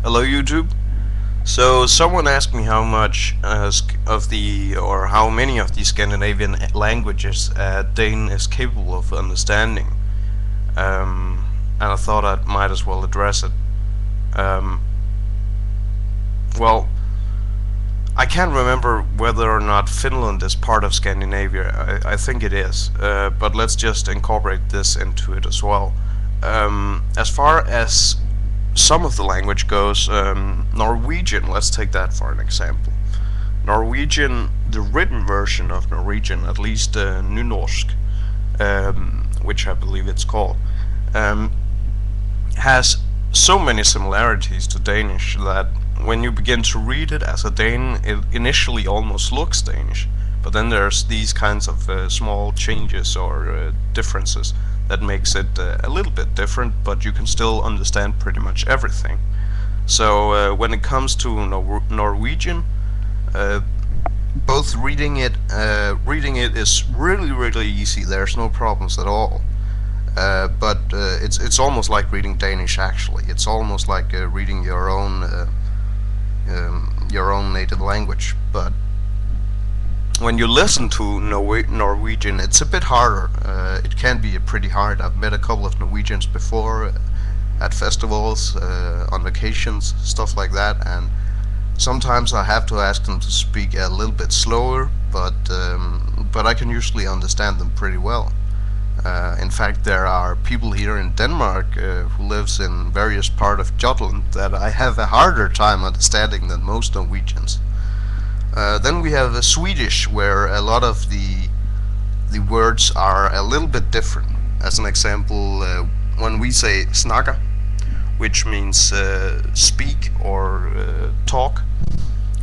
Hello YouTube. So someone asked me how much or how many of the Scandinavian languages Dane is capable of understanding, and I thought I might as well address it. Um, well, I can't remember whether or not Finland is part of Scandinavia. I think it is, but let's just incorporate this into it as well. As far as some of the language goes, Norwegian, let's take that for an example. Norwegian, the written version of Norwegian, at least Nynorsk, which I believe it's called, um, has so many similarities to Danish that when you begin to read it as a Dane, it initially almost looks Danish. But then there's these kinds of small changes or differences that makes it a little bit different, but you can still understand pretty much everything. So when it comes to Norwegian, uh, both reading it is really easy. There's no problems at all. But it's almost like reading Danish. Actually, it's almost like reading your own native language. But when you listen to Norwegian, it's a bit harder. It can be pretty hard. I've met a couple of Norwegians before at festivals, on vacations, stuff like that, and sometimes I have to ask them to speak a little bit slower, but I can usually understand them pretty well. In fact, there are people here in Denmark who lives in various part of Jutland that I have a harder time understanding than most Norwegians. Then we have Swedish, where a lot of the words are a little bit different. As an example, when we say snacka, which means speak or talk,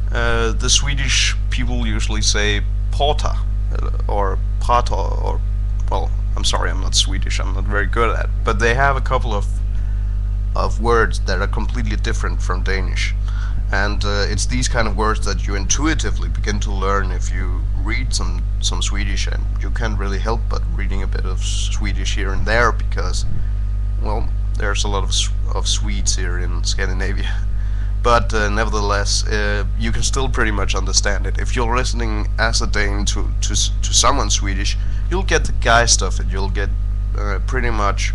the Swedish people usually say porta or prata, or, well, I'm sorry, I'm not Swedish, I'm not very good at it, but they have a couple of words that are completely different from Danish. And it's these kind of words that you intuitively begin to learn if you read some Swedish, and you can't really help but reading a bit of Swedish here and there because, well, there's a lot of Swedes here in Scandinavia. But nevertheless, you can still pretty much understand it. If you're listening as a Dane to someone Swedish, you'll get the guy stuff, and you'll get pretty much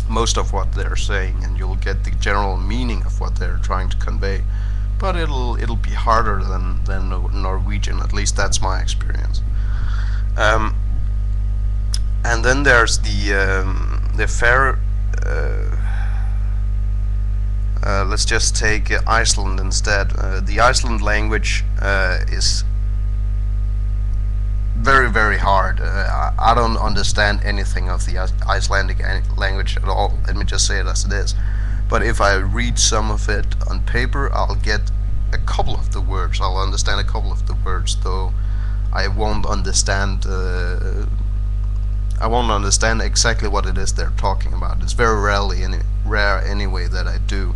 most of what they're saying, and you'll get the general meaning of what they're trying to convey. But it'll be harder than Norwegian. At least that's my experience. And then there's the fair. Let's just take Iceland instead. The Iceland language is very hard. I don't understand anything of the Icelandic language at all. Let me just say it as it is. But if I read some of it on paper, I'll get a couple of the words. I'll understand a couple of the words, though I won't understand. I won't understand exactly what it is they're talking about. It's very rare anyway that I do.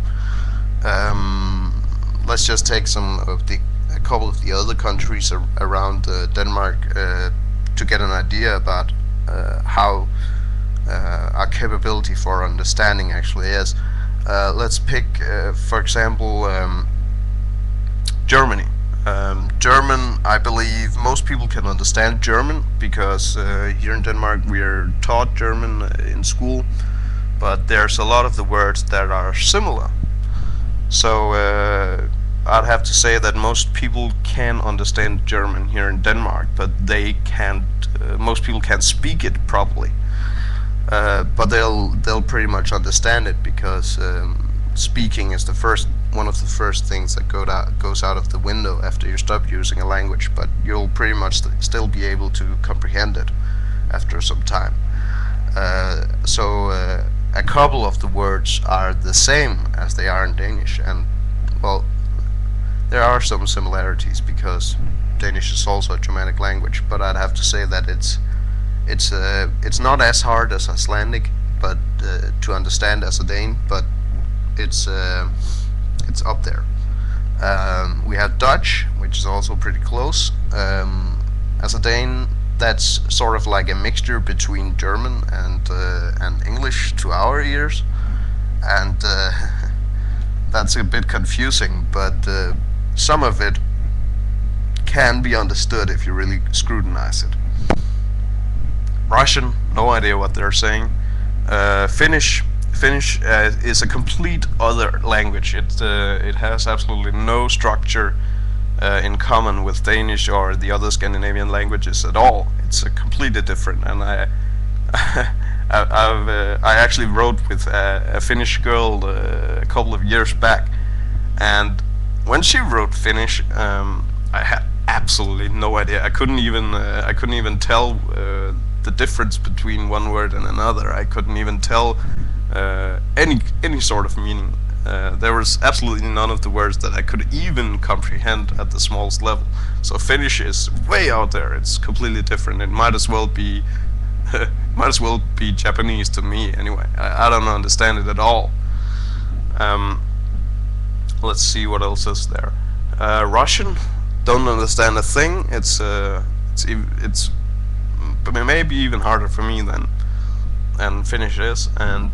Let's just take a couple of the other countries around Denmark to get an idea about how our capability for understanding actually is. Let's pick, for example, Germany. German, I believe most people can understand German because here in Denmark we are taught German in school, but there's a lot of the words that are similar. So I'd have to say that most people can understand German here in Denmark, but they can't. Most people can't speak it properly, but they'll pretty much understand it because speaking is one of the first things that goes out of the window after you stop using a language. But you'll pretty much still be able to comprehend it after some time. So a couple of the words are the same as they are in Danish, and, well, there are some similarities because Danish is also a Germanic language, but I'd have to say that it's not as hard as Icelandic, but to understand as a Dane, but it's up there. We have Dutch, which is also pretty close. As a Dane, that's sort of like a mixture between German and English to our ears, and that's a bit confusing, but some of it can be understood if you really scrutinize it. Russian, no idea what they're saying. Finnish is a complete other language. It has absolutely no structure in common with Danish or the other Scandinavian languages at all. It's completely different, and I actually wrote with a Finnish girl a couple of years back, and when she wrote Finnish, I had absolutely no idea. I couldn't even tell the difference between one word and another. I couldn't even tell any sort of meaning. There was absolutely none of the words that I could even comprehend at the smallest level. So Finnish is way out there. It's completely different. It might as well be Japanese to me anyway. I don't understand it at all. Let's see what else is there. Russian, don't understand a thing. It's maybe even harder for me than Finnish is. And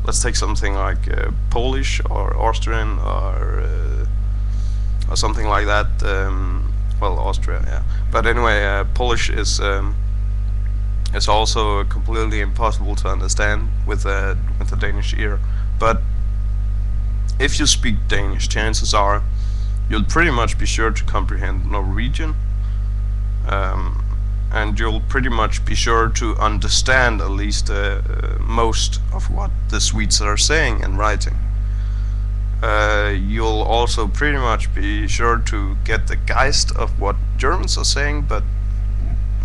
let's take something like Polish or Austrian or something like that. Well, Austria, yeah. But anyway, Polish is also completely impossible to understand with the Danish ear. But if you speak Danish, chances are you'll pretty much be sure to comprehend Norwegian, and you'll pretty much be sure to understand at least most of what the Swedes are saying and writing. You'll also pretty much be sure to get the geist of what Germans are saying, but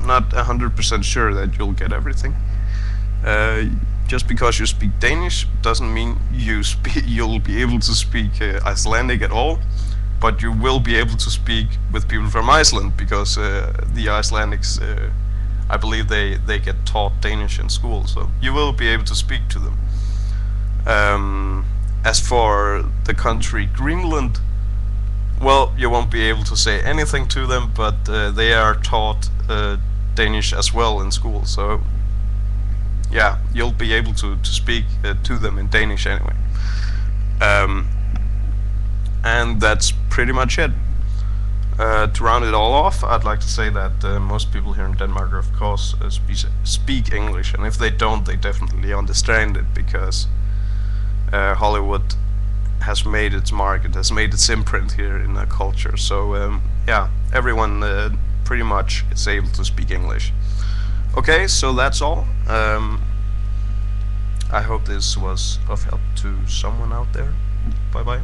not 100% sure that you'll get everything. Just because you speak Danish doesn't mean you'll be able to speak Icelandic at all, but you will be able to speak with people from Iceland, because the Icelandics, I believe they get taught Danish in school, so you will be able to speak to them. As for the country Greenland, well, you won't be able to say anything to them, but they are taught Danish as well in school, so yeah, you'll be able to speak to them in Danish anyway. And that's pretty much it. To round it all off, I'd like to say that most people here in Denmark, of course, speak English, and if they don't, they definitely understand it, because Hollywood has made its mark, it has made its imprint here in our culture. So yeah, everyone pretty much is able to speak English. Okay, so that's all. I hope this was of help to someone out there. Bye bye.